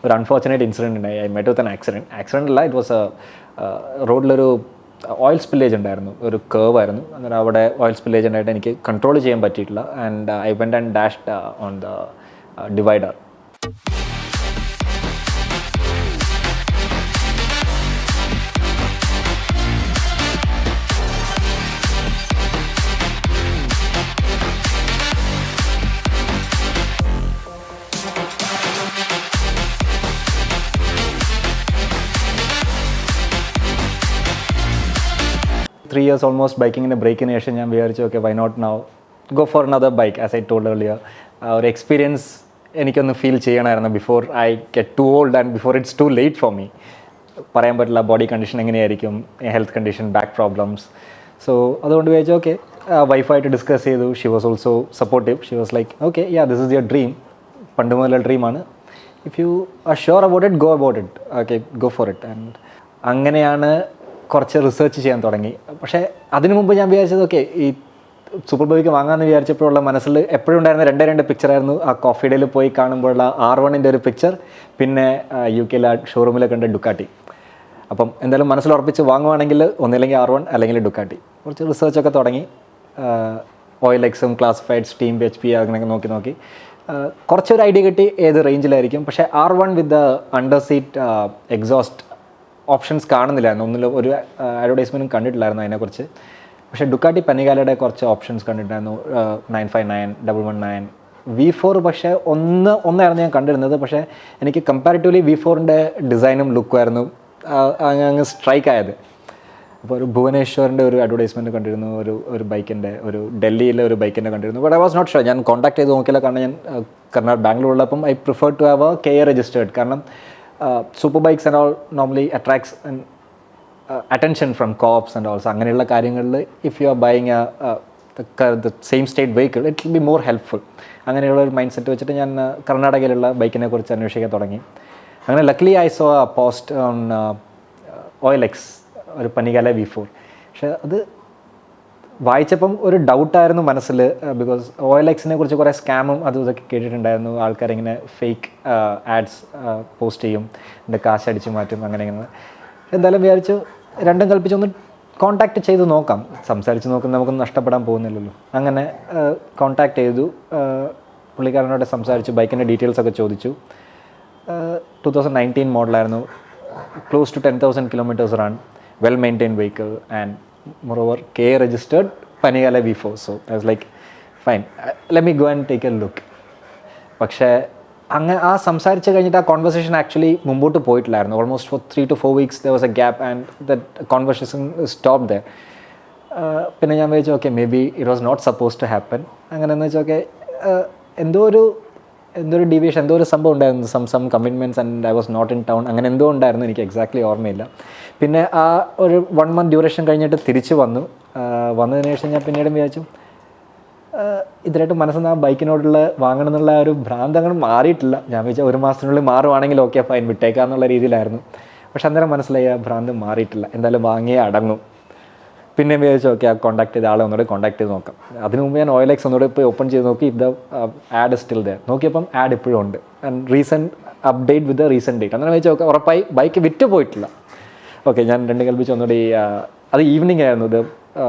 ഒരു unfortunate incident ഉണ്ടായി. I met with an accident അല്ല, ഇറ്റ് വാസ് റോഡിലൊരു ഓയിൽ സ്പില്ലേജ് ഉണ്ടായിരുന്നു, ഒരു കേർവ് ആയിരുന്നു. അന്നേരം അവിടെ ഓയിൽ സ്പില്ലേജ് ഉണ്ടായിട്ട് എനിക്ക് കൺട്രോൾ ചെയ്യാൻ പറ്റിയിട്ടില്ല. And I went and dashed on the divider. Three years almost ബൈക്കിങ്ങിൻ്റെ ബ്രേക്കിന് ശേഷം ഞാൻ വിചാരിച്ചു okay why not now go for another bike. As I told earlier, ഒരു എക്സ്പീരിയൻസ് എനിക്കൊന്ന് ഫീൽ ചെയ്യണമായിരുന്നു before I get too old and before it's too late for me. പറയാൻ പറ്റില്ല ബോഡി കണ്ടീഷൻ എങ്ങനെയായിരിക്കും, health condition, back problems. So അതുകൊണ്ട് വിചാരിച്ചു okay വൈഫായിട്ട് discuss ചെയ്തു. She was also supportive. Xi was like okay yeah this is your dream, പണ്ട് മുതലുള്ള ഡ്രീമാണ്, if you are sure about it go about it, okay go for it. And അങ്ങനെയാണ് കുറച്ച് research ചെയ്യാൻ തുടങ്ങി. പക്ഷേ അതിനു മുമ്പ് ഞാൻ വിചാരിച്ചത് ഓക്കെ ഈ സൂപ്പർ ബൈക്ക് വാങ്ങാമെന്ന് വിചാരിച്ചപ്പോഴുള്ള മനസ്സിൽ എപ്പോഴും ഉണ്ടായിരുന്ന രണ്ടേ പിക്ചറായിരുന്നു. ആ കോഫി ഡേയിൽ പോയി കാണുമ്പോഴുള്ള R1 ഒരു പിക്ചർ, പിന്നെ UK ഷോറൂമിൽ കണ്ട ഡുക്കാട്ടി. അപ്പം എന്തായാലും മനസ്സിൽ ഉറപ്പിച്ച് വാങ്ങുവാണെങ്കിൽ ഒന്നില്ലെങ്കിൽ R1 അല്ലെങ്കിൽ ഡുക്കാട്ടി. കുറച്ച് റിസർച്ചൊക്കെ തുടങ്ങി. OLXും ക്ലാസിഫൈഡ് സ്റ്റീം HP അങ്ങനെയൊക്കെ നോക്കി കുറച്ചൊരു ഐഡിയ കിട്ടി ഏത് റേഞ്ചിലായിരിക്കും. പക്ഷേ R1 with the under seat exhaust options കാണുന്നില്ലായിരുന്നു. ഒരു അഡ്വർടൈസ്മെൻറ്റും കണ്ടിട്ടില്ലായിരുന്നു അതിനെക്കുറിച്ച്. പക്ഷേ ഡുക്കാട്ടി പനികാലയുടെ കുറച്ച് ഓപ്ഷൻസ് കണ്ടിട്ടുണ്ടായിരുന്നു. 959, 119, V4. പക്ഷേ ഒന്നായിരുന്നു ഞാൻ കണ്ടിരുന്നത്. പക്ഷേ എനിക്ക് കമ്പാരിറ്റീവ്ലി V4ൻ്റെ ഡിസൈനും ലുക്കുമായിരുന്നു അങ്ങ് സ്ട്രൈക്ക് ആയത്. അപ്പോൾ ഒരു ഭുവനേശ്വറിൻ്റെ ഒരു അഡ്വർടൈസ്മെൻറ്റ് കണ്ടിരുന്നു, ഒരു ബൈക്കിൻ്റെ, ഒരു ഡൽഹിയിലെ ഒരു ബൈക്കിൻ്റെ കണ്ടിരുന്നു. But I was not sure. ഞാൻ കോൺടാക്ട് ചെയ്ത് നോക്കിയില്ല, കാരണം ഞാൻ ബാംഗ്ലൂരിലുള്ളപ്പം I prefer to have a KA registered. കാരണം super bikes and all normally attracts attention from cops and also അങ്ങനെയുള്ള കാര്യങ്ങളിൽ if you are buying the same state vehicle it will be more helpful. അങ്ങനെയുള്ള ഒരു mind set വെച്ചിട്ട് ഞാൻ കർണാടകയിലുള്ള ബൈക്കിനെ കുറിച്ച് അന്വേഷിക്കാൻ തുടങ്ങി. അങ്ങനെ luckily I so A post on OLX, ഒരു പനികാല V4. പക്ഷേ അത് വായിച്ചപ്പം ഒരു ഡൗട്ടായിരുന്നു മനസ്സിൽ. ബിക്കോസ് OLXനെ കുറിച്ച് കുറേ സ്കാമും അതും ഇതൊക്കെ കേട്ടിട്ടുണ്ടായിരുന്നു. ആൾക്കാരിങ്ങനെ ഫേക്ക് ആഡ്സ് പോസ്റ്റ് ചെയ്യും, എൻ്റെ കാശ് അടിച്ച് മാറ്റും, അങ്ങനെ ഇങ്ങനെ. എന്തായാലും വിചാരിച്ചു രണ്ടും കൽപ്പിച്ചൊന്ന് കോൺടാക്റ്റ് ചെയ്ത് നോക്കാം, സംസാരിച്ച് നോക്കാം, നമുക്കൊന്നും നഷ്ടപ്പെടാൻ പോകുന്നില്ലല്ലോ. അങ്ങനെ കോൺടാക്റ്റ് ചെയ്തു, പുള്ളിക്കാരനോട് സംസാരിച്ചു, ബൈക്കിൻ്റെ ഡീറ്റെയിൽസൊക്കെ ചോദിച്ചു. 2019 മോഡലായിരുന്നു, close to 10,000 kilometers run, well maintain vehicle and moreover KA registered Panigale V4. so I was like fine, let me go and take a look. പക്ഷേ ആ സംസാരിച്ച് കഴിഞ്ഞിട്ട് ആ കോൺവെർസേഷൻ ആക്ച്വലി മുമ്പോട്ട് പോയിട്ടില്ലായിരുന്നു. Almost for 3 to 4 weeks there was a gap and that conversation stopped there. പിന്നെ ഞാൻ വിചാരിച്ചു okay maybe it was not suppose to happen. അങ്ങനെയെന്ന് വെച്ചാൽ ഓക്കെ എന്തോ ഒരു ഡീവിയേഷൻ, എന്തോ ഒരു സംഭവം ഉണ്ടായിരുന്നു, some commitments and I was not in town, അങ്ങനെ എന്തോ ഉണ്ടായിരുന്നു, എനിക്ക് എക്സാക്ട്ലി ഓർമ്മയില്ല. പിന്നെ ആ ഒരു 1 month ഡ്യൂറേഷൻ കഴിഞ്ഞിട്ട് തിരിച്ച് വന്നതിന് ശേഷം ഞാൻ പിന്നീട് വിചാരിച്ചു ഇതിലായിട്ട് മനസ്സിൽ നിന്ന് ആ ബൈക്കിനോടുള്ള വാങ്ങണം എന്നുള്ള ഒരു ഭ്രാന്ത് അങ്ങനെ മാറിയിട്ടില്ല. ഞാൻ വിചാരിച്ചാൽ 1 മാസത്തിനുള്ളിൽ മാറുവാണെങ്കിൽ ഓക്കെ ഫൈൻ വിട്ടേക്കാന്നുള്ള രീതിയിലായിരുന്നു. പക്ഷെ അന്നേരം മനസ്സിലായി ആ ഭ്രാന്ത് മാറിയിട്ടില്ല, എന്തായാലും വാങ്ങിയേ അടങ്ങും. പിന്നെ വിചാരിച്ചു ഓക്കെ ആ കോൺടാക്ട് ചെയ്ത ആളെ ഒന്നുകൂടെ കോൺടാക്ട് ചെയ്ത് നോക്കാം. അതിന് മുമ്പ് ഞാൻ OLX ഒന്നുകൂടെ പോയി ഓപ്പൺ ചെയ്ത് നോക്കി, if the add still there. നോക്കിയപ്പം ആഡ് ഇപ്പോഴും ഉണ്ട് and recent update with the recent date. അങ്ങനെ വെച്ചാൽ ഓക്കെ ഉറപ്പായി ബൈക്ക് വിറ്റ് പോയിട്ടില്ല. ഓക്കെ ഞാൻ രണ്ട് കൽപ്പിച്ച് ഒന്നുകൂടി, അത് ഈവനിങ് ആയിരുന്നു ഇത്.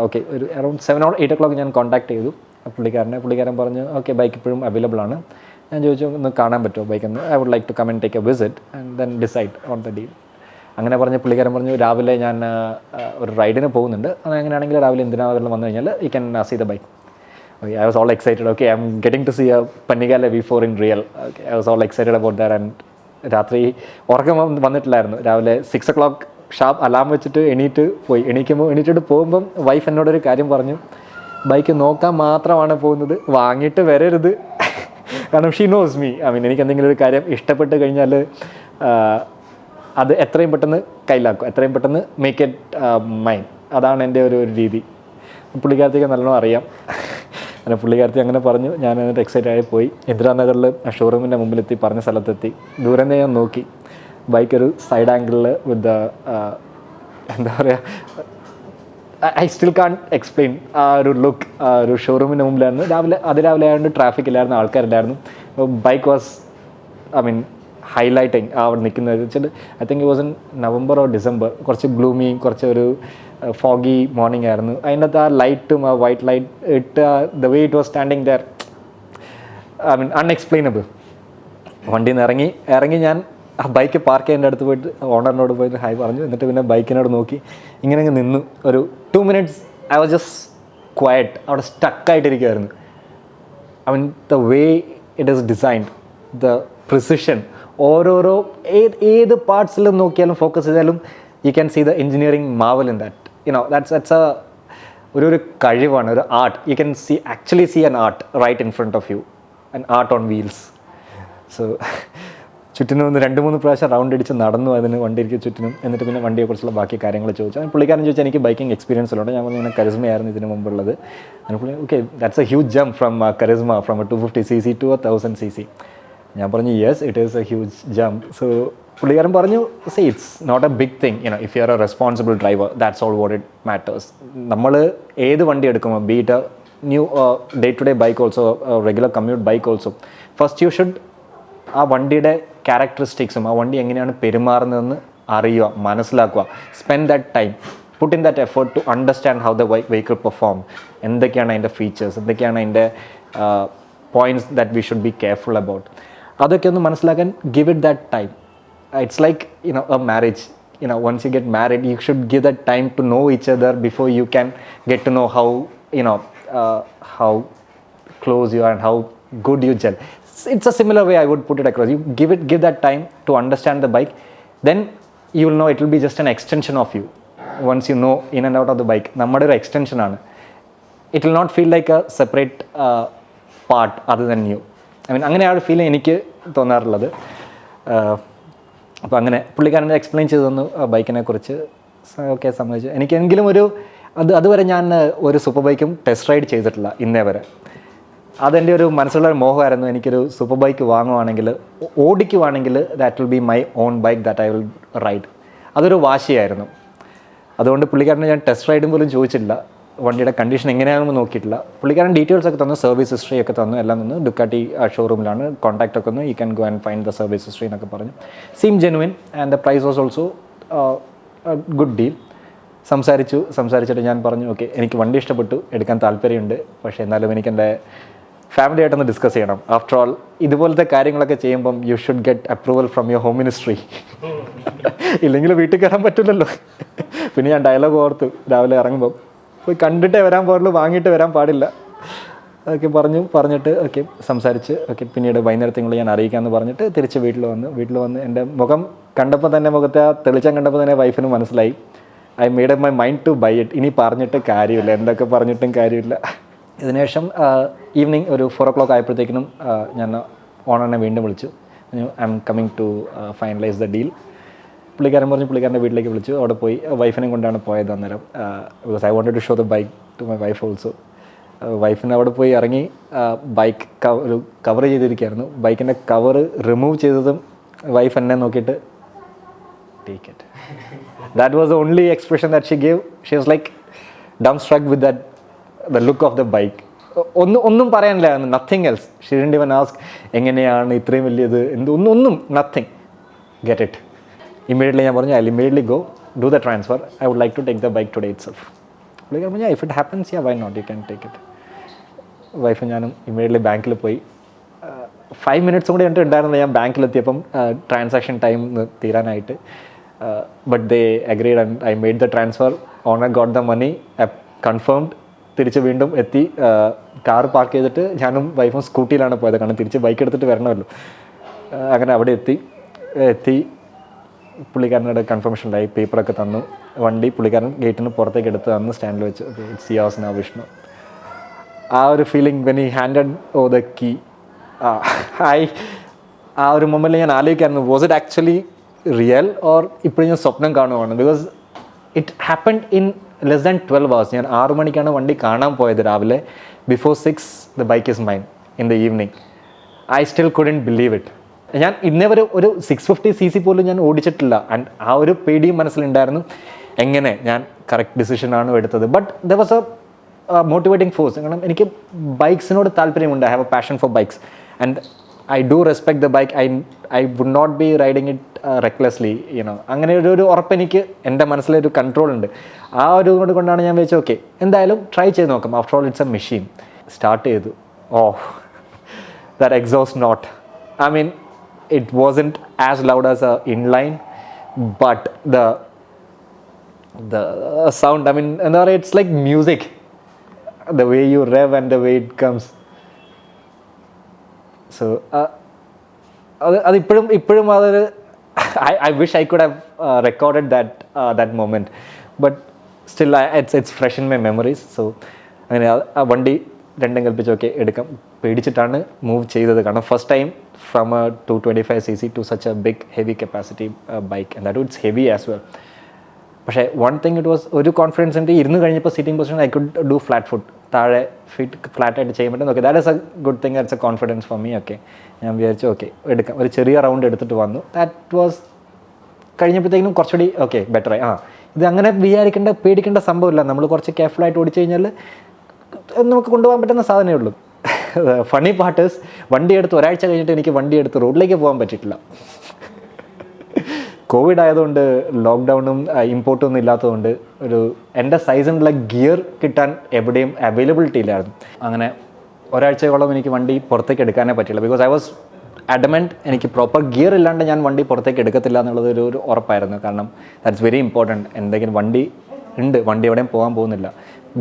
ഓക്കെ ഒരു അറൗണ്ട് 7 or 8 o'clock ഞാൻ കോൺടാക്ട് ചെയ്തു പുള്ളിക്കാരൻ പറഞ്ഞു ഓക്കെ ബൈക്ക് ഇപ്പോഴും അവൈലബിൾ ആണ്. ഞാൻ ചോദിച്ചു ഒന്ന് കാണാൻ പറ്റുമോ ബൈക്കെന്ന്, I would like to come and take a visit and then decide on the deal. അങ്ങനെ പറഞ്ഞ് പുള്ളിക്കാരൻ പറഞ്ഞു രാവിലെ ഞാൻ ഒരു റൈഡിന് പോകുന്നുണ്ട്, അങ്ങനെയാണെങ്കിൽ രാവിലെ എന്തിനാണെങ്കിലും വന്നു കഴിഞ്ഞാൽ you can see the bike. Okay I was all excited. Okay I am getting to see a Panigale V4 in real. Okay I was all excited about that. And രാത്രി ഉറക്കം വന്നിട്ടില്ലായിരുന്നു. രാവിലെ 6 o'clock ഷാർപ്പ് അലാം വെച്ചിട്ട് എണീറ്റിട്ട് പോകുമ്പം wife എന്നോടൊരു കാര്യം പറഞ്ഞു, bike നോക്കാൻ മാത്രമാണ് പോകുന്നത്, വാങ്ങിയിട്ട് വരരുത്. കാരണം she knows me. I mean എനിക്ക് എന്തെങ്കിലും ഒരു കാര്യം ഇഷ്ടപ്പെട്ട് കഴിഞ്ഞാൽ അത് എത്രയും പെട്ടെന്ന് കയ്യിലാക്കും, എത്രയും പെട്ടെന്ന് മേക്ക് ഇറ്റ് മൈൻ. അതാണ് എൻ്റെ ഒരു രീതി. പുള്ളിക്കാരത്തേക്ക് നല്ലോണം അറിയാം. അങ്ങനെ പുള്ളിക്കാരത്തി അങ്ങനെ പറഞ്ഞു. ഞാൻ എന്നിട്ട് എക്സൈറ്റഡ് ആയി പോയി. ഇന്ദിരാനഗറിൽ ഷോറൂമിൻ്റെ മുമ്പിലെത്തി, പറഞ്ഞ സ്ഥലത്തെത്തി. ദൂരെ നിന്ന് ഞാൻ നോക്കി ബൈക്ക് ഒരു സൈഡ് ആംഗിളിൽ വിത്ത് എന്താ പറയുക, ഐ സ്റ്റിൽ കാൺ എക്സ്പ്ലെയിൻ ആ ഒരു ലുക്ക്. ആ ഒരു ഷോറൂമിൻ്റെ മുമ്പിലായിരുന്നു. അതിരാവിലെ ആയതുകൊണ്ട് ട്രാഫിക് ഇല്ലായിരുന്നു, ആൾക്കാരില്ലായിരുന്നു. Bike was I mean highlighting അവിടെ നിൽക്കുന്നത് വെച്ചിട്ട് I think it was in November or December, കുറച്ച് ഗ്ലൂമി, കുറച്ച് ഒരു ഫോഗി മോർണിംഗ് ആയിരുന്നു. അതിൻ്റെ ആ ലൈറ്റും ആ വൈറ്റ് ലൈറ്റ് ഇട്ട് the way it was standing there, I mean unexplainable. വണ്ടിയിൽ നിന്ന് ഇറങ്ങി ഞാൻ ആ ബൈക്ക് പാർക്ക് ചെയ്യേണ്ട അടുത്ത് പോയിട്ട് ഓണറിനോട് പോയിട്ട് ഹായ് പറഞ്ഞു. എന്നിട്ട് പിന്നെ ബൈക്കിനോട് നോക്കി ഇങ്ങനെ നിന്നു ഒരു 2 minutes. I was just quiet, അവിടെ സ്റ്റക്കായിട്ടിരിക്കുമായിരുന്നു. I mean the way it is designed, the precision, ഓരോരോ ഏത് പാർട്സിലും നോക്കിയാലും ഫോക്കസ് ചെയ്താലും you can see the engineering marvel in that. You know that's a ഒരു കഴിവാണ്, ഒരു art. You can actually see an art right in front of you, an art on wheels. So ചുറ്റിനും ഒന്ന് 2-3 പ്രാവശ്യം റൗണ്ട് അടിച്ച് നടന്നു അതിന് വണ്ടിക്ക് ചുറ്റിനും. എന്നിട്ട് പിന്നെ വണ്ടിയെക്കുറിച്ചുള്ള ബാക്കി കാര്യങ്ങൾ ചോദിച്ചു. പുള്ളിക്കാരൻ ചോദിച്ചാൽ എനിക്ക് ബൈക്കിംഗ് എക്സ്പീരിയൻസ് ഉള്ളത്. ഞാൻ പറഞ്ഞു ഇങ്ങനെ കരിസ്മയായിരുന്നു ഇതിന് മുമ്പുള്ളത്. അതിന് പുള്ളി okay that's a huge jump from Karizma from 250cc to 1000cc. ഞാൻ പറഞ്ഞു yes it is a huge jump. So പുള്ളിക്കാരൻ പറഞ്ഞു see it's not a big thing, you know if you are a responsible driver that's all what it matters. നമ്മൾ ഏത് വണ്ടി എടുക്കുമ്പോൾ be it new day to day bike also regular commute bike also, first you should ആ വണ്ടിയുടെ ക്യാരക്ടറിസ്റ്റിക്സും ആ വണ്ടി എങ്ങനെയാണ് പെരുമാറുന്നതെന്ന് അറിയുക, മനസ്സിലാക്കുക. Spend that time, put in that effort to understand how the vehicle perform, എന്തൊക്കെയാണ് അതിൻ്റെ ഫീച്ചേഴ്സ്, എന്തൊക്കെയാണ് അതിൻ്റെ points that we should be careful about. അതൊക്കെ ഒന്ന് മനസ്സിലാക്കാൻ give it that time. It's like you know a marriage. Once you get married, you should give that time to know each other before you can get to know how close you are and how good you gel. It's a similar way I would put it across. You give that time to understand the bike, then you will know it will be just an extension of you. Once you know in and out of the bike, നമ്മുടെ ഒരു extension ആണ്. It will not feel like a separate part other than you. I mean അങ്ങനെ ആ ഒരു feeling എനിക്ക് തോന്നാറുള്ളത്. അപ്പോൾ അങ്ങനെ പുള്ളിക്കാരൻ എക്സ്പ്ലെയിൻ ചെയ്തു തന്നു ബൈക്കിനെ കുറിച്ച്. ഓക്കെ സമ്മതിച്ചു. എനിക്കെങ്കിലും അതുവരെ ഞാൻ ഒരു സൂപ്പർ ബൈക്കും ടെസ്റ്റ് റൈഡ് ചെയ്തിട്ടില്ല ഇന്നേ വരെ. അതെൻ്റെ ഒരു മനസ്സിലുള്ള ഒരു മോഹമായിരുന്നു. എനിക്കൊരു സൂപ്പർ ബൈക്ക് വാങ്ങുവാണെങ്കിൽ, ഓടിക്കുവാണെങ്കിൽ that will be my own bike that I will ride. അതൊരു വാശിയായിരുന്നു. അതുകൊണ്ട് പുള്ളിക്കാരനെ ഞാൻ ടെസ്റ്റ് റൈഡും പോലും ചോദിച്ചിട്ടില്ല, വണ്ടിയുടെ കണ്ടീഷൻ എങ്ങനെയാണെന്ന് നോക്കിയിട്ടില്ല. പുള്ളിക്കാരൻ ഡീറ്റെയിൽസ് ഒക്കെ തന്നു, സർവീസ് ഹിസ്റ്ററി ഒക്കെ തന്നു, എല്ലാം തന്നു. ഡുക്കാട്ടി ഷോറൂമിലാണ്, കോൺടാക്റ്റ് ഒക്കെ ഒന്ന്, you can go and find the service history എന്നൊക്കെ പറഞ്ഞു. Seem genuine and the price was also good deal. സംസാരിച്ചിട്ട് ഞാൻ പറഞ്ഞു ഓക്കെ എനിക്ക് വണ്ടി ഇഷ്ടപ്പെട്ടു, എടുക്കാൻ താല്പര്യമുണ്ട്, പക്ഷേ എന്നാലും എനിക്ക് എൻ്റെ ഫാമിലി ആയിട്ടൊന്ന് ഡിസ്കസ് ചെയ്യണം. ആഫ്റ്റർ ഓൾ ഇതുപോലത്തെ കാര്യങ്ങളൊക്കെ ചെയ്യുമ്പം you should get approval from your home ministry, ഇല്ലെങ്കിൽ വീട്ടിൽ കയറാൻ പറ്റില്ലല്ലോ. പിന്നെ ഞാൻ ഡയലോഗ് ഓർത്തു രാവിലെ ഇറങ്ങുമ്പം, പോയി കണ്ടിട്ടേ വരാൻ പാടുള്ളൂ, വാങ്ങിയിട്ട് വരാൻ പാടില്ല. അതൊക്കെ പറഞ്ഞിട്ട് ഓക്കെ സംസാരിച്ച് ഓക്കെ പിന്നീട് വൈകുന്നേരത്തിനുള്ളിൽ ഞാൻ അറിയിക്കാമെന്ന് പറഞ്ഞിട്ട് തിരിച്ച് വീട്ടിൽ വന്ന് എൻ്റെ മുഖം കണ്ടപ്പോൾ തന്നെ, മുഖത്തെ ആ തെളിച്ചം കണ്ടപ്പോൾ തന്നെ വൈഫിന് മനസ്സിലായി I made up my mind to buy it. ഇനി പറഞ്ഞിട്ട് കാര്യമില്ല, എന്തൊക്കെ പറഞ്ഞിട്ടും കാര്യമില്ല. ഇതിനുശേഷം ഈവനിങ് ഒരു 4 o'clock ആയപ്പോഴത്തേക്കിനും ഞാൻ ഓണറിനെ വീണ്ടും വിളിച്ചു. I'm coming to finalise the deal. പുള്ളിക്കാരൻ പറഞ്ഞു പുള്ളിക്കാരൻ്റെ വീട്ടിലേക്ക് വിളിച്ചു. അവിടെ പോയി വൈഫിനെയും കൊണ്ടാണ് പോയത് അന്നേരം. Because I wanted to show the bike to my wife also. വൈഫിന് അവിടെ പോയി ഇറങ്ങി ബൈക്ക് കവർ ചെയ്തിരിക്കുകയായിരുന്നു. ബൈക്കിൻ്റെ കവർ റിമൂവ് ചെയ്തതും വൈഫ് എന്നെ നോക്കിയിട്ട് take it. That was the only expression that she gave. She was like dumbstruck with the look of the bike. ഒന്നും പറയാനില്ല, nothing else. She didn't even ask എങ്ങനെയാണ് ഇത്രയും വലിയത്, ഒന്നും നത്തിങ്. Get it. ഇമ്മീഡിയറ്റ്ലി ഞാൻ പറഞ്ഞു I will immediately go do the transfer. I would like to take the bike today itself. പുള്ളിക്കാരൻ പറഞ്ഞു if it happens ya why not, you can take it. വൈഫും ഞാനും ഇമ്മീഡിയറ്റ്ലി ബാങ്കിൽ പോയി. 5 minutes കൂടി എന്നിട്ട് ഉണ്ടായിരുന്നില്ല ഞാൻ ബാങ്കിലെത്തിയപ്പം ട്രാൻസാക്ഷൻ ടൈം തീരാനായിട്ട്. But they agreed and I made the transfer. Owner got the money, confirmed. തിരിച്ച് വീണ്ടും എത്തി. കാർ പാർക്ക് ചെയ്തിട്ട് ഞാനും വൈഫും സ്കൂട്ടിയിലാണ് പോയത്, കാരണം തിരിച്ച് ബൈക്ക് എടുത്തിട്ട് വരണമല്ലോ. അങ്ങനെ അവിടെ എത്തി പുള്ളിക്കാരനോട് കൺഫർമേഷനിലായി, പേപ്പറൊക്കെ തന്നു. വണ്ടി പുള്ളിക്കാരൻ ഗേറ്റിന് പുറത്തേക്ക് എടുത്ത് തന്ന് സ്റ്റാൻഡിൽ വെച്ച് ഇറ്റ്സ് യോഴ്സ് നൗ വിഷ്ണു. ആ ഒരു feeling when he handed over the key, ആ ഒരു മൊമെൻറ്റിൽ ഞാൻ ആലോചിക്കായിരുന്നു was it actually real or ഇപ്പോഴും ഞാൻ സ്വപ്നം കാണുവാണ്. Because it happened in less than 12 hours. ഞാൻ 6 മണിക്കാണ് വണ്ടി കാണാൻ പോയത് രാവിലെ. Before 6 the bike is mine in the evening. I still couldn't believe it. ഞാൻ ഇന്നേ വരെ ഒരു 650cc പോലും ഞാൻ ഓടിച്ചിട്ടില്ല. ആൻഡ് ആ ഒരു പേടിയും മനസ്സിലുണ്ടായിരുന്നു, എങ്ങനെ ഞാൻ കറക്റ്റ് ഡിസിഷനാണ് എടുത്തത്. But there was a motivating force. കാരണം എനിക്ക് ബൈക്സിനോട് താല്പര്യമുണ്ട്. I have a passion for bikes. And I do respect the bike. I would not be riding it recklessly you know. അങ്ങനെ ഒരു ഉറപ്പ് എനിക്ക് എൻ്റെ മനസ്സിലൊരു കൺട്രോൾ ഉണ്ട്. ആ ഒരു കൊണ്ടാണ് ഞാൻ വെച്ചത് ഓക്കെ എന്തായാലും ട്രൈ ചെയ്ത് നോക്കാം. After all it's a machine. Start ചെയ്തു. Oh that exhaust note, I mean it wasn't as loud as a inline, but the sound, I mean, it's like music, the way you rev and the way it comes. So അത് ഇപ്പോഴും അതൊരു I wish I could have recorded that moment, but still it's fresh in my memories. So അങ്ങനെ ആ വണ്ടി രണ്ടും കൽപ്പിച്ച് okay എടുക്കാം. പേടിച്ചിട്ടാണ് മൂവ് ചെയ്തത്. കാരണം first time from A 225cc to such a big heavy capacity bike, and that it's heavy as well. പക്ഷേ വൺ തിങ് ഇറ്റ് വാസ് ഒരു കോൺഫിഡൻസ് ഉണ്ട്. ഇരുന്ന് കഴിഞ്ഞപ്പോൾ seating position I could do flat foot, താഴെ fit ഫ്ലാറ്റായിട്ട് ചെയ്യാൻ പറ്റും. Okay that is a good thing, it's a confidence for me. Okay ഞാൻ വിചാരിച്ചു ഓക്കെ എടുക്കാം. ഒരു ചെറിയ റൗണ്ട് എടുത്തിട്ട് വന്നു. ദാറ്റ് വാസ് കഴിഞ്ഞപ്പോഴത്തേക്കും കുറച്ചുകൂടി ഓക്കെ ബെറ്ററായി. ഇത് അങ്ങനെ പേടിക്കേണ്ട സംഭവമില്ല. നമ്മൾ കുറച്ച് കെയർഫുള്ളായിട്ട് ഓടിച്ചു കഴിഞ്ഞാൽ നമുക്ക് കൊണ്ടുപോകാൻ പറ്റുന്ന സാധനമേ ഉള്ളൂ. ഫണി പാർട്ടേഴ്സ്, വണ്ടി എടുത്ത് ഒരാഴ്ച കഴിഞ്ഞിട്ട് എനിക്ക് വണ്ടി എടുത്ത് റോഡിലേക്ക് പോകാൻ പറ്റിയിട്ടില്ല. കോവിഡ് ആയതുകൊണ്ട് ലോക്ക്ഡൗണും ഇമ്പോർട്ടും ഒന്നും ഇല്ലാത്തതുകൊണ്ട് എൻ്റെ സൈസിനുള്ള ഗിയർ കിട്ടാൻ എവിടെയും അവൈലബിലിറ്റി ഇല്ലായിരുന്നു. അങ്ങനെ ഒരാഴ്ചയോളം എനിക്ക് വണ്ടി പുറത്തേക്ക് എടുക്കാനേ പറ്റില്ല. ബിക്കോസ് ഐ വാസ് അഡമൻറ്റ് എനിക്ക് പ്രോപ്പർ ഗിയർ ഇല്ലാണ്ട് ഞാൻ വണ്ടി പുറത്തേക്ക് എടുക്കത്തില്ല എന്നുള്ളത് ഒരു ഉറപ്പായിരുന്നു. കാരണം ദാറ്റ്സ് വെരി ഇമ്പോർട്ടൻറ്റ്. എന്തെങ്കിലും വണ്ടി ഉണ്ട്, വണ്ടി എവിടെയും പോകാൻ പോകുന്നില്ല,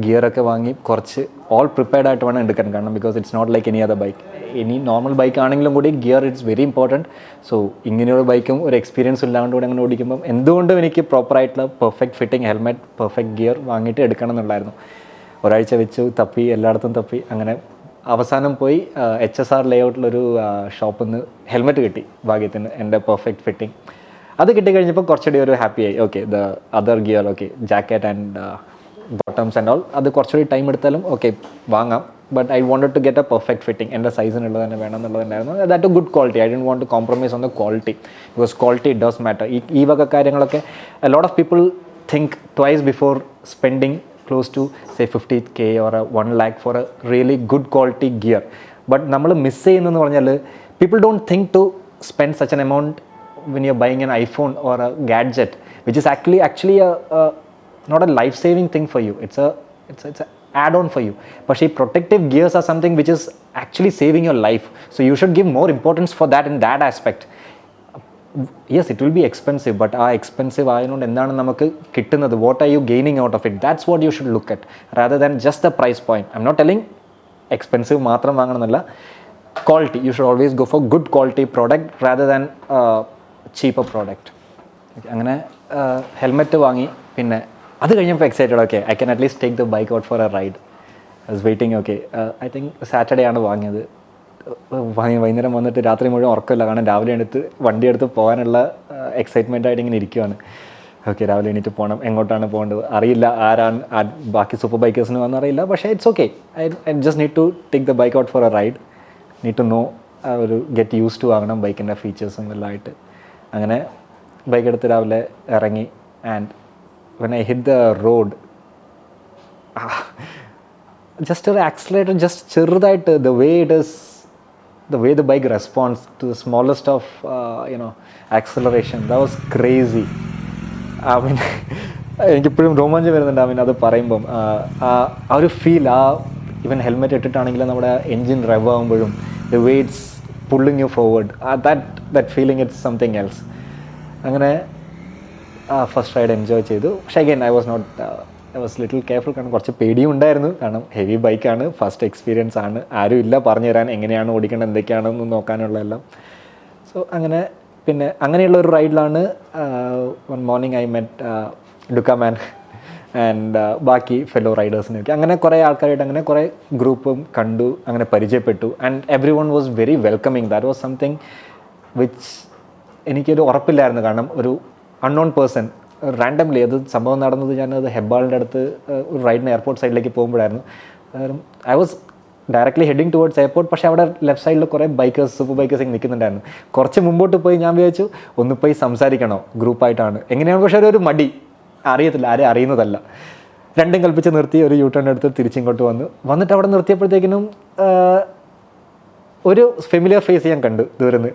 ഗിയറൊക്കെ വാങ്ങി കുറച്ച് ഓൾ പ്രിപ്പയർഡ് ആയിട്ട് വേണം എടുക്കാൻ. കാരണം because it's not like any other bike. ഇനി നോർമൽ ബൈക്ക് ആണെങ്കിലും കൂടി gear it's very important. So ഇങ്ങനെയൊരു ബൈക്കും ഒരു എക്സ്പീരിയൻസ് ഇല്ലാണ്ട് കൂടെ അങ്ങനെ ഓടിക്കുമ്പം എന്തുകൊണ്ടും എനിക്ക് പ്രോപ്പറായിട്ടുള്ള perfect fitting helmet, perfect gear വാങ്ങിയിട്ട് എടുക്കണം എന്നുള്ളായിരുന്നു. ഒരാഴ്ച വെച്ചു, തപ്പി, എല്ലായിടത്തും തപ്പി. അങ്ങനെ അവസാനം പോയി HSR ലേഔട്ടിലൊരു ഷോപ്പിൽ നിന്ന് ഹെൽമെറ്റ് കിട്ടി ഭാഗ്യത്തിന്, എൻ്റെ പെർഫെക്റ്റ് ഫിറ്റിംഗ്. അത് കിട്ടിക്കഴിഞ്ഞപ്പോൾ കുറച്ചുകൂടി ഒരു ഹാപ്പിയായി. Okay the other gear, okay jacket and bottoms and all, അത് കുറച്ചുകൂടി ടൈം എടുത്താലും ഓക്കെ വാങ്ങാം. But I wanted to get a perfect fitting. എൻ്റെ സൈസിനുള്ളത് തന്നെ വേണം എന്നുള്ളതുണ്ടായിരുന്നു. That a good quality. I don't want to compromise on the quality, because quality does matter. ഈ വക കാര്യങ്ങളൊക്കെ a lot of people think twice before spending close to say 50K or 1 lakh for a really good quality gear. But നമ്മൾ miss ചെയ്യുന്നതെന്ന് പറഞ്ഞാൽ people don't think to spend such an amount when you're buying an iPhone or a gadget, which is actually not a life saving thing for you. It's a add on for you. But protective gears are something which is actually saving your life. So you should give more importance for that in that aspect. Yes, it will be expensive, but expensive ആയതുകൊണ്ട് എന്താണ് നമുക്ക് കിട്ടുന്നത്? What are you gaining out of it? That's what you should look at, rather than just the price point. I'm not telling expensive മാത്രം വാങ്ങണമെന്നല്ല. Quality, you should always go for good quality product rather than cheaper product. അങ്ങനെ helmet വാങ്ങി. പിന്നെ അത് കഴിഞ്ഞപ്പോൾ excited. Okay I can at least take the bike out for a ride. I was waiting. Okay I think Saturday ആണ് വാങ്ങിയത്. വൈകുന്നേരം വന്നിട്ട് രാത്രി മുഴുവൻ ഉറക്കമില്ല. കാരണം രാവിലെ വണ്ടി എടുത്ത് പോകാനുള്ള എക്സൈറ്റ്മെൻ്റ് ആയിട്ട് ഇങ്ങനെ ഇരിക്കുവാണ്. ഓക്കെ രാവിലെ എണീറ്റ് പോകണം, എങ്ങോട്ടാണ് പോകേണ്ടത് അറിയില്ല, ആരാണ് ബാക്കി സൂപ്പർ ബൈക്കേഴ്സിന് വന്നറിയില്ല. പക്ഷേ it's okay. I just need to take the bike out for a ride, need to know, ഒരു ഗെറ്റ് യൂസ് ടു ആകണം ബൈക്കിൻ്റെ ഫീച്ചേഴ്സും എല്ലാം ആയിട്ട്. അങ്ങനെ ബൈക്ക് എടുത്ത് രാവിലെ ഇറങ്ങി. And when I hit the road, just ഒരു ആക്സിലേറ്റർ ജസ്റ്റ് ചെറുതായിട്ട്, the way the bike responds to the smallest of acceleration, that was crazy. I mean എനിക്കിപ്പോഴും രോമാഞ്ചം വരുന്നുണ്ട്. I mean അത് പറയുമ്പം ആ ഒരു ഫീൽ, ഈവൻ ഹെൽമെറ്റ് ഇട്ടിട്ടാണെങ്കിലും നമ്മുടെ എൻജിൻ റെവ് ആകുമ്പോഴും the way it's pulling you forward, that feeling, it's something else. അങ്ങനെ ഫസ്റ്റ് റൈഡ് എൻജോയ് ചെയ്തു. പക്ഷേ again I was little careful. കാരണം കുറച്ച് പേടിയും ഉണ്ടായിരുന്നു. കാരണം ഹെവി ബൈക്കാണ്, ഫസ്റ്റ് എക്സ്പീരിയൻസ് ആണ്, ആരും ഇല്ല പറഞ്ഞു തരാൻ എങ്ങനെയാണ് ഓടിക്കേണ്ടത്, എന്തൊക്കെയാണെന്ന് നോക്കാനുള്ള എല്ലാം. സോ അങ്ങനെ പിന്നെ അങ്ങനെയുള്ള ഒരു റൈഡിലാണ് വൺ മോർണിംഗ് ഐ മെറ്റ് ഡുക്കാമാൻ ആൻഡ് ബാക്കി ഫെലോ റൈഡേഴ്സിനൊക്കെ. അങ്ങനെ കുറേ ആൾക്കാരായിട്ട് അങ്ങനെ കുറേ ഗ്രൂപ്പും കണ്ടു, അങ്ങനെ പരിചയപ്പെട്ടു. And everyone was very welcoming. That was something which എനിക്കൊരു ഉറപ്പില്ലായിരുന്നു. കാരണം ഒരു അൺനോൺ പേഴ്സൺ റാൻഡംലി, അത് സംഭവം നടന്നത് ഞാനത് ഹെബ്ബാളിൻ്റെ അടുത്ത് ഒരു റൈഡിന് എയർപോർട്ട് സൈഡിലേക്ക് പോകുമ്പോഴായിരുന്നു. I was directly heading towards airport. പക്ഷേ അവിടെ ലെഫ്റ്റ് സൈഡിൽ കുറേ ബൈക്കേഴ്സ്, സൂപ്പർ ബൈക്കേഴ്സ് നിൽക്കുന്നുണ്ടായിരുന്നു. കുറച്ച് മുമ്പോട്ട് പോയി ഞാൻ വിചാരിച്ചു ഒന്ന് പോയി സംസാരിക്കണോ, ഗ്രൂപ്പായിട്ടാണ് എങ്ങനെയാണ്. പക്ഷേ ഒരു മടി, അറിയത്തില്ല, ആരെയും അറിയുന്നതല്ല. രണ്ടും കൽപ്പിച്ച് നിർത്തി, ഒരു യൂ ടേൺ എടുത്ത് തിരിച്ചിങ്ങോട്ട് വന്നിട്ട് അവിടെ നിർത്തിയപ്പോഴത്തേക്കിനും ഒരു ഫെമിലിയർ ഫേസ് ഞാൻ കണ്ടു ദൂരന്ന്.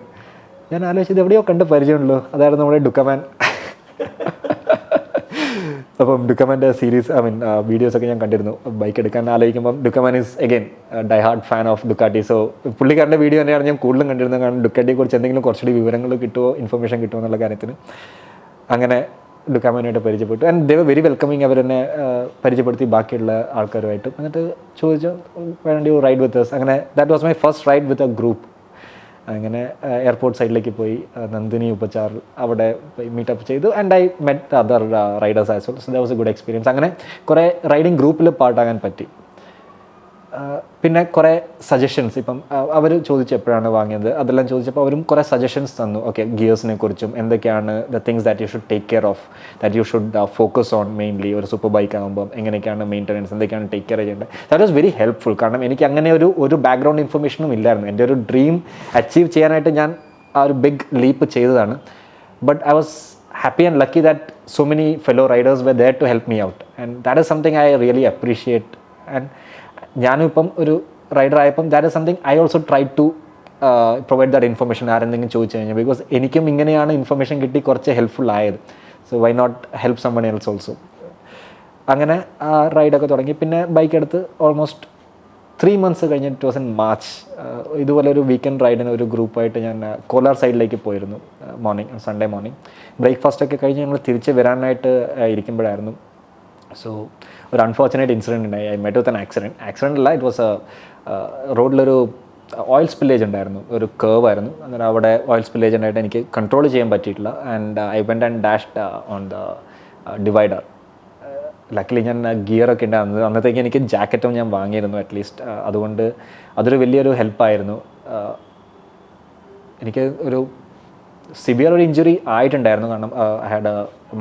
ഞാൻ ആലോചിച്ചത് എവിടെയോ കണ്ട് പരിചയമുള്ളൂ. അതായിരുന്നു നമ്മുടെ ഡുക്കമാൻ. അപ്പം ഡുക്കമാൻ്റെ സീരീസ് വീഡിയോസൊക്കെ ഞാൻ കണ്ടിരുന്നു. ബൈക്ക് എടുക്കാൻ ആലോചിക്കുമ്പം ഡുക്കമാൻ is again die hard fan of Ducati. So പുള്ളിക്കാരൻ്റെ വീഡിയോ തന്നെയാണ് ഞാൻ കൂടുതലും കണ്ടിരുന്നത്. കാരണം ഡുക്കാട്ടിയെക്കുറിച്ച് എന്തെങ്കിലും കുറച്ചുകൂടി വിവരങ്ങൾ കിട്ടുമോ, ഇൻഫർമേഷൻ കിട്ടുമോ എന്നുള്ള കാര്യത്തിന്. അങ്ങനെ ഡുക്കാമാനായിട്ട് പരിചയപ്പെട്ടു. And they were very welcoming. അവരെന്നെ പരിചയപ്പെടുത്തി ബാക്കിയുള്ള ആൾക്കാരുമായിട്ടും. എന്നിട്ട് ചോദിച്ചു വേണ്ടി റൈഡ് വിത്ത് us. അങ്ങനെ that was my first ride with a group. അങ്ങനെ എയർപോർട്ട് സൈഡിലേക്ക് പോയി നന്ദിനി ഉപചാർ അവിടെ മീറ്റപ്പ് ചെയ്തു. And I met the other riders as well. So that was a good experience. അങ്ങനെ കുറേ റൈഡിങ് ഗ്രൂപ്പിൽ പാർട്ടാകാൻ പറ്റി. പിന്നെ കുറേ സജഷൻസ് ഇപ്പം അവർ ചോദിച്ചു എപ്പോഴാണ് വാങ്ങിയത് അതെല്ലാം ചോദിച്ചപ്പോൾ അവരും കുറേ സജഷൻസ് തന്നു. ഓക്കെ, ഗിയേഴ്സിനെ കുറിച്ചും എന്തൊക്കെയാണ് the things that you should take care of, that you should focus on mainly. ഒരു സൂപ്പർ ബൈക്ക് ആകുമ്പോൾ എങ്ങനെയൊക്കെയാണ് മെയിൻ്റനൻസ്, എന്തൊക്കെയാണ് ടേക്ക് കെയർ ചെയ്യേണ്ടത്. That was very helpful. കാരണം എനിക്ക് അങ്ങനെ ഒരു ബാക്ക്ഗ്രൗണ്ട് ഇൻഫർമേഷനും ഇല്ലായിരുന്നു. എൻ്റെ ഒരു ഡ്രീം അച്ചീവ് ചെയ്യാനായിട്ട് ഞാൻ ആ ഒരു ബിഗ് ലീപ്പ് ചെയ്തതാണ്. But I was happy and lucky that so many fellow riders were there to help me out, and that is something I really appreciate. And ഞാനും ഇപ്പം ഒരു റൈഡർ ആയപ്പം that is something I also try to provide that information ആരെന്തെങ്കിലും ചോദിച്ചു കഴിഞ്ഞാൽ. Because എനിക്കും ഇങ്ങനെയാണ് information കിട്ടി കുറച്ച് ഹെൽപ്ഫുൾ ആയത്. So why not help someone else also. അങ്ങനെ ആ റൈഡൊക്കെ തുടങ്ങി. പിന്നെ ബൈക്ക് എടുത്ത് ഓൾമോസ്റ്റ് 3 months കഴിഞ്ഞ് ഇറ്റ് വാസ് ഇൻ മാർച്ച്. ഇതുപോലെ ഒരു വീക്കെൻഡ് റൈഡിന് ഒരു ഗ്രൂപ്പായിട്ട് ഞാൻ കോലാർ സൈഡിലേക്ക് പോയിരുന്നു. സൺഡേ മോർണിംഗ് ബ്രേക്ക്ഫാസ്റ്റൊക്കെ കഴിഞ്ഞ് ഞങ്ങൾ തിരിച്ച് വരാനായിട്ട് ഇരിക്കുമ്പോഴായിരുന്നു. സോ ഒരു അൺഫോർച്ചുനേറ്റ് ഇൻസിഡൻറ്റ് ഉണ്ടായി. I met with an accident അല്ല, ഇറ്റ് വാസ് റോഡിലൊരു ഓയിൽ സ്പില്ലേജ് ഉണ്ടായിരുന്നു. ഒരു കേവ് ആയിരുന്നു. അന്നേരം അവിടെ ഓയിൽ സ്പില്ലേജ് ഉണ്ടായിട്ട് എനിക്ക് കൺട്രോൾ ചെയ്യാൻ പറ്റിയിട്ടില്ല. And I went and dashed on the divider. Luckily ഞാൻ ഗിയറൊക്കെ ഉണ്ടായിരുന്നത്. അന്നത്തേക്ക് എനിക്ക് ജാക്കറ്റും ഞാൻ വാങ്ങിയിരുന്നു അറ്റ്ലീസ്റ്റ്. അതുകൊണ്ട് അതൊരു വലിയൊരു ഹെൽപ്പായിരുന്നു. എനിക്ക് ഒരു സിവിയർ ഒരു ഇഞ്ചുറി ആയിട്ടുണ്ടായിരുന്നു. കാരണം I had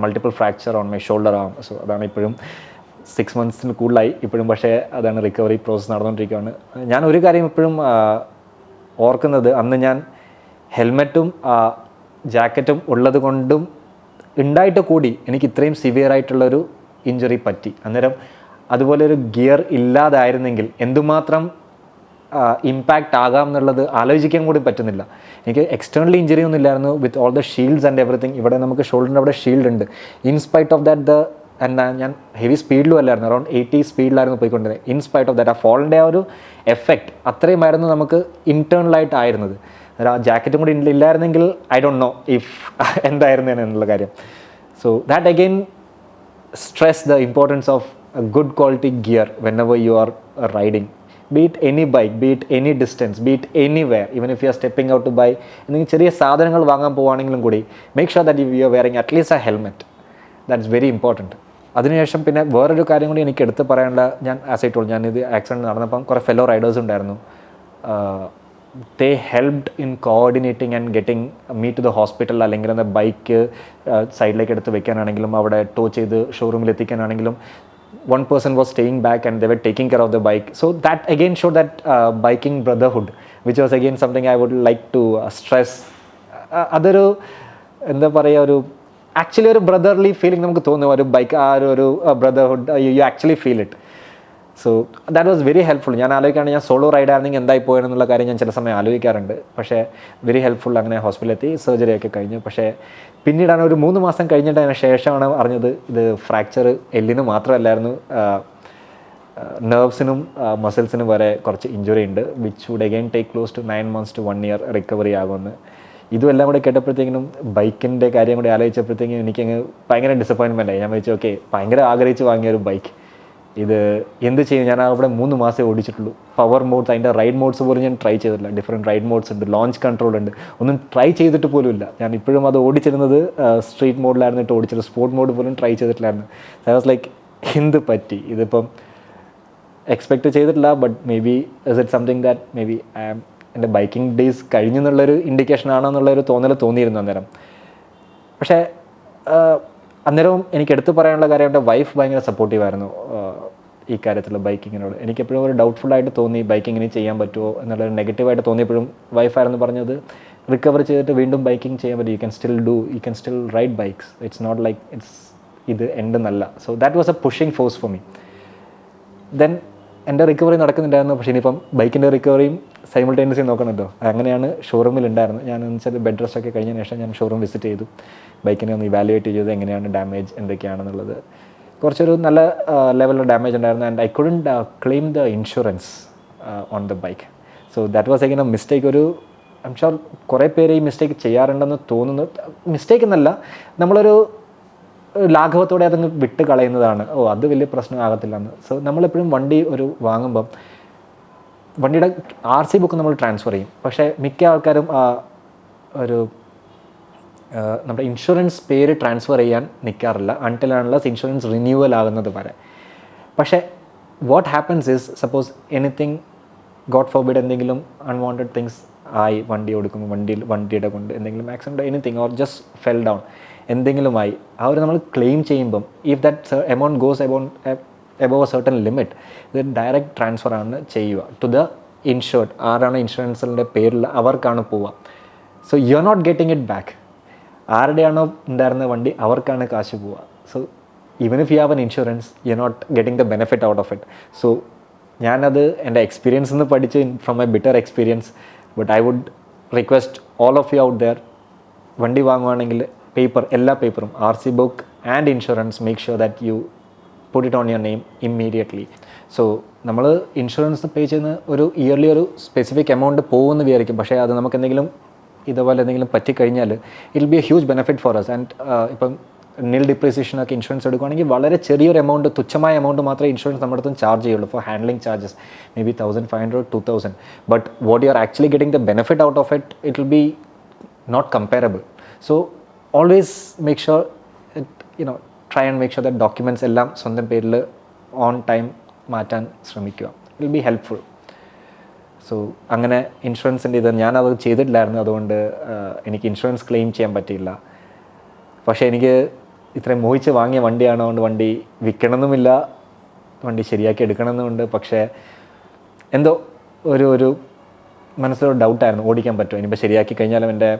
multiple fracture on my shoulder am. So അതാണ് ഇപ്പോഴും 6 months കൂടുതലായി ഇപ്പോഴും. പക്ഷേ അതാണ് റിക്കവറി പ്രോസസ്സ് നടന്നുകൊണ്ടിരിക്കുകയാണ്. ഞാൻ ഒരു കാര്യം ഇപ്പോഴും ഓർക്കുന്നത്, അന്ന് ഞാൻ ഹെൽമെറ്റും ജാക്കറ്റും ഉള്ളത് കൊണ്ടും ഉണ്ടായിട്ട് കൂടി എനിക്ക് ഇത്രയും സിവിയർ ആയിട്ടുള്ളൊരു ഇഞ്ചുറി പറ്റി. അന്നേരം അതുപോലെ ഒരു ഗിയർ ഇല്ലാതായിരുന്നെങ്കിൽ എന്തുമാത്രം ഇമ്പാക്റ്റ് ആകാം എന്നുള്ളത് ആലോചിക്കാൻ കൂടി പറ്റുന്നില്ല. എനിക്ക് എക്സ്റ്റേണലി ഇഞ്ചുറി ഒന്നും ഇല്ലായിരുന്നു. With all the Shields and everything. ഇവിടെ നമുക്ക് ഷോൾഡറിൻ്റെ അവിടെ ഷീൽഡ് ഉണ്ട്. ഇൻസ്പൈറ്റ് ഓഫ് ദാറ്റ് എന്താ ഞാൻ ഹെവി സ്പീഡിലും അല്ലായിരുന്നു, അറൗണ്ട് 80 സ്പീഡിലായിരുന്നു പോയിക്കൊണ്ടിരുന്നത്. ഇൻസ്പൈറ്റ് ഓഫ് ദാറ്റ് ആ ഫോളിൻ്റെ ആ ഒരു എഫക്റ്റ് അത്രയുമായിരുന്നു നമുക്ക് ഇൻറ്റേർണലായിട്ടായിരുന്നത്. ആ ജാക്കറ്റും കൂടി ഇല്ലായിരുന്നെങ്കിൽ ഐ ഡോണ്ട് നോ ഇഫ് എന്തായിരുന്നു എന്നുള്ള കാര്യം. So that again stress the importance of a good quality gear whenever you are riding, be it any bike, be it any distance, be it anywhere. Even if you are stepping out to buy എന്തെങ്കിലും ചെറിയ സാധനങ്ങൾ വാങ്ങാൻ പോവുകയാണെങ്കിലും കൂടി make sure that you are wearing at least a helmet. That's very important. അതിനുശേഷം പിന്നെ വേറൊരു കാര്യം കൂടി എനിക്ക് എടുത്ത് പറയേണ്ട, ഞാൻ ആസ് ഐ ടോൾഡ്, ഞാനിത് ആക്സിഡൻറ്റ് നടന്നപ്പം കുറേ ഫെല്ലോ റൈഡേഴ്സ് ഉണ്ടായിരുന്നു. they helped in coordinating and getting me to the hospital. അല്ലെങ്കിൽ എന്താ ബൈക്ക് സൈഡിലേക്ക് എടുത്ത് വെക്കാനാണെങ്കിലും അവിടെ ടോ ചെയ്ത് ഷോറൂമിൽ എത്തിക്കാനാണെങ്കിലും one person was staying back and they were taking care of the bike. So that again showed that biking brotherhood, which was again something I would like to stress. അതൊരു എന്താ പറയുക, ഒരു actually ഒരു brotherly feeling നമുക്ക് തോന്നും. ഒരു bike ആ ഒരു brotherhood you actually feel it. So that was very helpful. ഞാൻ ആലോചിക്കുകയാണെങ്കിൽ ഞാൻ സോളോ റൈഡായിരുന്നെങ്കിൽ എന്തായി പോയെന്നുള്ള കാര്യം ഞാൻ ചില സമയം ആലോചിക്കാറുണ്ട്. പക്ഷേ വെരി ഹെൽപ്ഫുൾ. അങ്ങനെ ഹോസ്പിറ്റലിലെത്തി സർജറി ഒക്കെ കഴിഞ്ഞു. പക്ഷേ പിന്നീടാണ് ഒരു 3 മാസം കഴിഞ്ഞിട്ടതിന് ശേഷമാണ് അറിഞ്ഞത് ഇത് ഫ്രാക്ചർ എല്ലിന് മാത്രമല്ലായിരുന്നു, നെർവ്സിനും മസിൽസിനും വരെ കുറച്ച് ഇഞ്ചുറി ഉണ്ട്. Which would again take close to 9 months to 1 year recovery ആകുമെന്ന്. ഇതുമെല്ലാം കൂടെ കേട്ടപ്പോഴത്തേക്കിനും ബൈക്കിൻ്റെ കാര്യം കൂടി ആലോചിച്ചപ്പോഴത്തേക്കും എനിക്കങ്ങ് ഭയങ്കര ഡിസപ്പോയിൻമെൻ്റ് ആയി. ഞാൻ വെച്ചു ഓക്കെ, ഭയങ്കര ആഗ്രഹിച്ച് വാങ്ങിയൊരു ബൈക്ക് ഇത് എന്ത് ചെയ്യും. ഞാൻ അവിടെ 3 മാസമേ ഓടിച്ചിട്ടുള്ളൂ. പവർ മോഡ്സ്, അതിൻ്റെ റൈഡ് മോഡ്സ് പോലും ഞാൻ ട്രൈ ചെയ്തിട്ടില്ല. ഡിഫറെൻറ്റ് റൈഡ് മോഡ്സ് ഉണ്ട്, ലോഞ്ച് കൺട്രോൾ ഉണ്ട്, ഒന്നും ട്രൈ ചെയ്തിട്ട് പോലും ഇല്ല. ഞാൻ ഇപ്പോഴും അത് ഓടിച്ചിരുന്നത് സ്ട്രീറ്റ് മോഡിലായിരുന്നിട്ട് ഓടിച്ചത്. സ്പോർട്ട് മോഡ് പോലും ട്രൈ ചെയ്തിട്ടില്ലായിരുന്നു. ഐ വാസ് ലൈക്ക് എന്ത് പറ്റി, ഇതിപ്പം എക്സ്പെക്റ്റ് ചെയ്തിട്ടില്ല. But may be is it something that may be എൻ്റെ ബൈക്കിംഗ് ഡേയ്സ് കഴിഞ്ഞെന്നുള്ളൊരു ഇൻഡിക്കേഷൻ ആണോ എന്നുള്ളൊരു തോന്നിയിരുന്നു അന്നേരം. പക്ഷേ അന്നേരവും എനിക്ക് എടുത്തു പറയാനുള്ള കാര്യം എൻ്റെ വൈഫ് ഭയങ്കര സപ്പോർട്ടീവായിരുന്നു ഈ കാര്യത്തിൽ ബൈക്കിങ്ങിനോട്. എനിക്കെപ്പോഴും ഒരു ഡൗട്ട്ഫുള്ളായിട്ട് തോന്നി ബൈക്കിങ്ങിന് ചെയ്യാൻ പറ്റുമോ എന്നുള്ളൊരു നെഗറ്റീവായിട്ട് തോന്നിയപ്പോഴും വൈഫായിരുന്നു പറഞ്ഞത് റിക്കവർ ചെയ്തിട്ട് വീണ്ടും ബൈക്കിംഗ് ചെയ്യാൻ പറ്റും. You can still ride bikes. It's not like ഇത് എൻഡ് എന്നല്ല. So that was a pushing force for me. Then എൻ്റെ റിക്കവറി നടക്കുന്നുണ്ടായിരുന്നു. പക്ഷേ ഇനിയിപ്പം ബൈക്കിൻ്റെ റിക്കവറിയും സൈമിൾട്ടേനിയസ്ലി നോക്കണമല്ലോ. അങ്ങനെയാണ് ഷോറൂമിൽ ഉണ്ടായിരുന്നത്. ഞാൻ എന്ന് വെച്ചാൽ ബെഡ് റെസ്റ്റ് ഒക്കെ കഴിഞ്ഞതിന് ശേഷം ഞാൻ ഷോറൂം വിസിറ്റ് ചെയ്തു. ബൈക്കിനെ ഒന്ന് ഇവാലുവേറ്റ് ചെയ്തു എങ്ങനെയാണ് ഡാമേജ് എന്തൊക്കെയാണെന്നുള്ളത്. കുറച്ചൊരു നല്ല ലെവലിൽ ഡാമേജ് ഉണ്ടായിരുന്നു. And I couldn't claim the insurance on the bike. So that was again A mistake. ഒരു ഐ എം ഷുവർ കുറേ പേര് ഈ മിസ്റ്റേക്ക് ചെയ്യാറുണ്ടെന്ന് തോന്നുന്നു. മിസ്റ്റേക്ക് എന്നല്ല, നമ്മളൊരു ലാഘവത്തോടെ അതങ്ങ് വിട്ട് കളയുന്നതാണ്. അത് വലിയ പ്രശ്നമാകത്തില്ല എന്ന്. സോ നമ്മളെപ്പോഴും വണ്ടി വാങ്ങുമ്പം വണ്ടിയുടെ RC ബുക്ക് നമ്മൾ ട്രാൻസ്ഫർ ചെയ്യും. പക്ഷേ മിക്ക ആൾക്കാരും നമ്മുടെ ഇൻഷുറൻസ് പേര് ട്രാൻസ്ഫർ ചെയ്യാൻ നിൽക്കാറില്ല അൺടിൽ അൺലെസ് ഇൻഷുറൻസ് റിന്യൂവൽ ആകുന്നത് വരെ. പക്ഷേ what happens is, suppose anything God forbid എന്തെങ്കിലും അൺവാണ്ടഡ് തിങ്സ് ആയി വണ്ടി ഓടിക്കുമ്പോൾ വണ്ടിയുടെ കൊണ്ട് എന്തെങ്കിലും accident anything or just fell down എന്തെങ്കിലുമായി നമ്മൾ ക്ലെയിം ചെയ്യുമ്പം if that amount goes above a certain limit, ഇത് ഡയറക്റ്റ് ട്രാൻസ്ഫർ ആണ് ചെയ്യുക ടു ദ ഇൻഷുർഡ്. ആരാണ് ഇൻഷുറൻസിൻ്റെ പേരിൽ അവർക്കാണ് പോവുക. So you are not getting it back. ആരുടെയാണോ ഉണ്ടായിരുന്ന വണ്ടി അവർക്കാണ് കാശ് പോവുക. So even if you have an insurance you are not getting the benefit out of it. So ഞാനത് എൻ്റെ എക്സ്പീരിയൻസിൽ നിന്ന് പഠിച്ച് from a bitter experience. But I would request all of you out there, വണ്ടി വാങ്ങുവാണെങ്കിൽ എല്ലാ പേപ്പറും RC book and insurance make sure that you put it on your name immediately. So നമ്മൾ ഇൻഷുറൻസ് പേ ചെയ്യുന്ന ഒരു ഇയർലി ഒരു സ്പെസിഫിക് എമൗണ്ട് പോകുമെന്ന് വിചാരിക്കും. പക്ഷേ അത് നമുക്ക് എന്തെങ്കിലും ഇതുപോലെ എന്തെങ്കിലും പറ്റിക്കഴിഞ്ഞാൽ it will be a huge benefit for us. And ഇപ്പം നിൽ ഡിപ്രീസിയേഷനൊക്കെ ഇൻഷുറൻസ് എടുക്കുകയാണെങ്കിൽ വളരെ ചെറിയൊരു എമൗണ്ട്, തുച്ഛമായ എമൗണ്ട് മാത്രമേ ഇൻഷുറൻസ് നമ്മുടെ അടുത്തും ചാർജ് ചെയ്യുള്ളൂ for handling charges, may be 1,500 2,000. But what you are actually getting the benefit out of it, it will be not comparable. So always make sure try and make sure that documents എല്ലാം സ്വന്തം പേരിൽ on time മാറ്റാൻ ശ്രമിക്കുക. It will be helpful. So അങ്ങനെ ഇൻഷുറൻസിൻ്റെ ഞാനത് ചെയ്തിട്ടില്ലായിരുന്നു. അതുകൊണ്ട് എനിക്ക് ഇൻഷുറൻസ് ക്ലെയിം ചെയ്യാൻ പറ്റിയില്ല. പക്ഷേ എനിക്ക് ഇത്രയും മോഹിച്ച് വാങ്ങിയ വണ്ടിയാണ്. അതുകൊണ്ട് വണ്ടി വിൽക്കണമെന്നുമില്ല, വണ്ടി ശരിയാക്കി എടുക്കണമെന്നുമുണ്ട്. പക്ഷേ എന്തോ ഒരു മനസ്സിലൊരു ഡൗട്ടായിരുന്നു, ഓടിക്കാൻ പറ്റുമോ ഇനിയിപ്പോൾ ശരിയാക്കി കഴിഞ്ഞാലും എൻ്റെ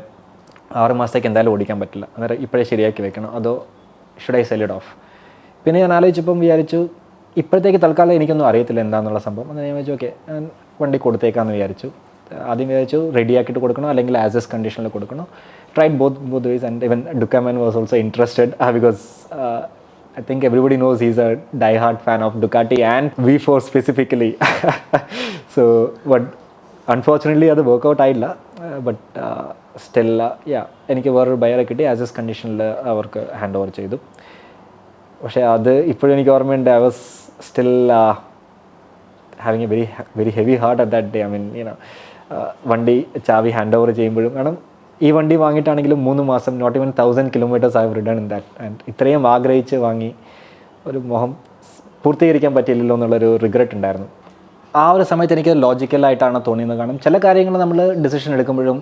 6 മാസത്തേക്ക് എന്തായാലും ഓടിക്കാൻ പറ്റില്ല. അന്നേരം ഇപ്പോഴേ ശരിയാക്കി വെക്കണം, അതോ should I cell it off. പിന്നെ ഞാൻ ആലോചിച്ചപ്പം വിചാരിച്ചു ഇപ്പോഴത്തേക്ക് തൽക്കാലം എനിക്കൊന്നും അറിയത്തില്ല എന്താണെന്നുള്ള സംഭവം. അന്ന് ഞാൻ വിചാരിച്ചു ഓക്കെ ഞാൻ വണ്ടി കൊടുത്തേക്കാമെന്ന് വിചാരിച്ചു. ആദ്യം വിചാരിച്ചു റെഡിയാക്കിയിട്ട് കൊടുക്കണോ അല്ലെങ്കിൽ ആസ് എസ് കണ്ടീഷനിൽ കൊടുക്കണോ. ട്രൈഡ് ബോത്ത് വേസ് ആൻഡ് ഇവൻ Ducati was also interested because I think everybody knows he's a die-hard fan of Ducati and V4 specifically. So but unfortunately അത് വർക്കൗട്ട് ആയില്ല. ബട്ട് സ്റ്റിൽ എനിക്ക് വേറൊരു ബയറെ കിട്ടി, ആസ് എസ് കണ്ടീഷനിൽ അവർക്ക് ഹാൻഡ് ഓവർ ചെയ്തു. പക്ഷേ അത് ഇപ്പോഴും എനിക്ക് ഓർമ്മയുണ്ട്. I was still having A very heavy heart at that day. I mean വണ്ടി ചാവി ഹാൻഡ് ഓവർ ചെയ്യുമ്പോഴും, കാരണം ഈ വണ്ടി വാങ്ങിയിട്ടാണെങ്കിലും 3 മാസം, not even 1,000 kilometers I have return in that. And ഇത്രയും ആഗ്രഹിച്ച് വാങ്ങി ഒരു മോഹം പൂർത്തീകരിക്കാൻ പറ്റിയില്ലല്ലോ എന്നുള്ളൊരു റിഗ്രറ്റ് ഉണ്ടായിരുന്നു. ആ ഒരു സമയത്ത് എനിക്ക് ലോജിക്കലായിട്ടാണ് തോന്നിയത്. കാരണം ചില കാര്യങ്ങൾ നമ്മൾ ഡിസിഷൻ എടുക്കുമ്പോഴും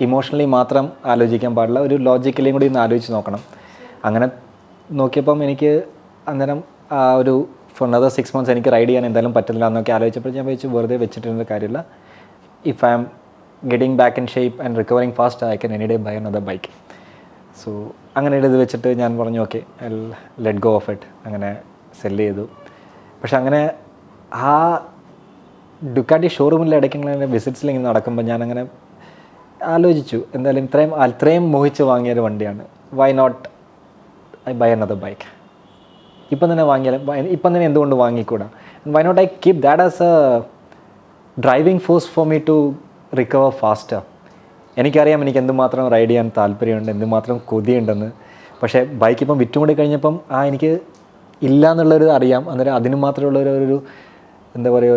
ഇമോഷണലി മാത്രം ആലോചിക്കാൻ പാടില്ല, ഒരു ലോജിക്കലിയും കൂടി ഒന്ന് ആലോചിച്ച് നോക്കണം. അങ്ങനെ നോക്കിയപ്പം എനിക്ക് അന്നേരം ഫോർ another 6 months എനിക്ക് റൈഡ് ചെയ്യാൻ എന്തായാലും പറ്റില്ല എന്നൊക്കെ ആലോചിച്ചപ്പോൾ ഞാൻ വെച്ച് വെറുതെ വെച്ചിട്ടുള്ള കാര്യമില്ല. If I am getting back in shape and recovering fast I can any day buy another bike. So അങ്ങനെ ഇത് വെച്ചിട്ട് ഞാൻ പറഞ്ഞു okay I let go of it. അങ്ങനെ സെല്ല് ചെയ്തു. പക്ഷെ അങ്ങനെ ആ ഡുക്കാട്ടി ഷോറൂമിൽ ഇടയ്ക്കിങ്ങനെ വിസിറ്റ്സിൽ ഇങ്ങനെ നടക്കുമ്പോൾ ഞാനങ്ങനെ ആലോചിച്ചു, എന്തായാലും ഇത്രയും മോഹിച്ച് വാങ്ങിയൊരു വണ്ടിയാണ്, why not I buy another bike. ഇപ്പം തന്നെ എന്തുകൊണ്ട് വാങ്ങിക്കൂടാ? Why not I keep that as a driving force for me to recover faster. എനിക്കറിയാം എനിക്ക് എന്തുമാത്രം റൈഡ് ചെയ്യാൻ താല്പര്യമുണ്ട്, എന്തുമാത്രം കൊതിയുണ്ടെന്ന്. പക്ഷേ ബൈക്ക് ഇപ്പം വിറ്റും കൂടി കഴിഞ്ഞപ്പം എനിക്ക് ഇല്ല എന്നുള്ളൊരു അറിയാം. അന്നേരം അതിന് മാത്രമുള്ളൊരു എന്താ പറയുക,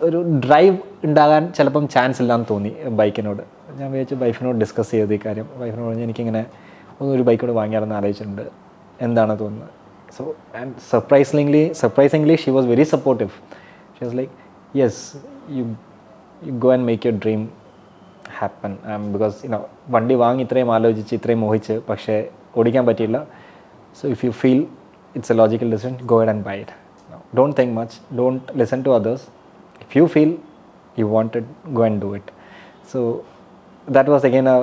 ഒരു ഡ്രൈവ് ഉണ്ടാകാൻ ചിലപ്പം ചാൻസ് ഇല്ലയെന്ന് തോന്നി ബൈക്കിനോട്. ഞാൻ വിചാരിച്ചു വൈഫിനോട് ഡിസ്കസ് ചെയ്തു ഈ കാര്യം. വൈഫിനോട് പറഞ്ഞ് എനിക്കിങ്ങനെ ഒരു ബൈക്കോട് വാങ്ങിയാലെന്ന് ആലോചിച്ചിട്ടുണ്ട്, എന്താണ് തോന്നുന്നത്. So and surprisingly she was very supportive. She was like yes you go and make your dream happen. Because വണ്ടി വാങ്ങി ഇത്രയും ആലോചിച്ച് ഇത്രയും മോഹിച്ച് പക്ഷേ ഓടിക്കാൻ പറ്റിയില്ല. So if you feel it's A logical decision, go ahead and buy it. Don't think much, don't listen to others. If you feel you want it, go and do it. So that was again a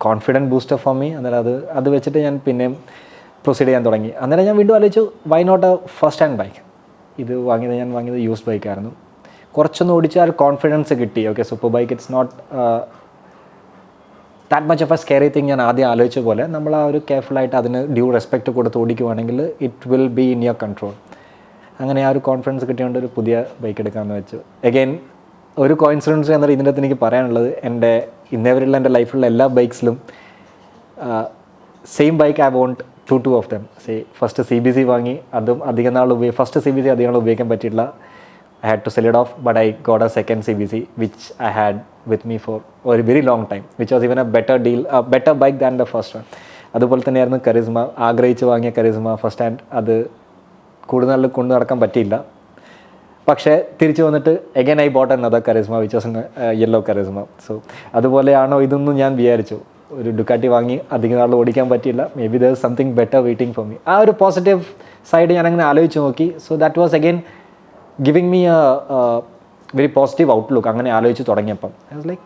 confident booster for me. അത് വെച്ചിട്ട് ഞാൻ പിന്നെയും proceed ചെയ്യാൻ തുടങ്ങി. അന്നേരം ഞാൻ വീണ്ടും ആലോചിച്ചു, why not a first hand bike. ഞാൻ വാങ്ങിയത് യൂസ്ഡ് ബൈക്കായിരുന്നു. കുറച്ചൊന്ന് ഓടിച്ചാൽ കോൺഫിഡൻസ് കിട്ടി. Okay, super bike it's not that much of a scary thing. ഞാൻ ആദ്യം ആലോചിച്ച പോലെ നമ്മൾ ആ ഒരു കെയർഫുള്ളായിട്ട് അതിന് ഡ്യൂ റെസ്പെക്റ്റ് കൊടുത്ത് ഓടിക്കുവാണെങ്കിൽ it will be in your control. അങ്ങനെ ആ ഒരു കോൺഫിഡൻസ് കിട്ടിയോണ്ട് ഒരു പുതിയ ബൈക്ക് എടുക്കാമെന്ന് വെച്ചു. എഗെയിൻ ഒരു കോയിൻസിഡൻസ് എന്നാൽ ഇതിൻ്റെ അകത്ത് എനിക്ക് പറയാനുള്ളത്, ഇന്നേവരെയുള്ള എൻ്റെ ലൈഫിലുള്ള എല്ലാ ബൈക്സിലും same bike I want two of them. First CBC വാങ്ങി, അതും അധികം നാൾ ഫസ്റ്റ് CBC അധികം നാൾ ഉപയോഗിക്കാൻ പറ്റിയിട്ടില്ല. I had to sell it off, but I got a second CBC which I had with me for a very long time, which was even a better deal, a better bike than the first one. അതുപോലെ തന്നെയായിരുന്നു കറിസ്മ. ആഗ്രഹിച്ച് വാങ്ങിയ കറിസ്മ first hand, അത് കൂടുതൽ കൊണ്ടു നടക്കാൻ പറ്റിയില്ല. പക്ഷേ തിരിച്ചു വന്നിട്ട് again I bought another Karizma which was yellow Karizma. So അതുപോലെയാണോ ഇതൊന്നും ഞാൻ വിചാരിച്ചു. ഒരു ഡുക്കാറ്റി വാങ്ങി അധികം നാൾ ഓടിക്കാൻ പറ്റിയില്ല. May be there is something better waiting for me. ആ ഒരു പോസിറ്റീവ് സൈഡ് ഞാൻ അങ്ങനെ ആലോചിച്ച് നോക്കി. So that was again giving me a very positive outlook. അങ്ങനെ ആലോചിച്ച് തുടങ്ങിയപ്പം I was like,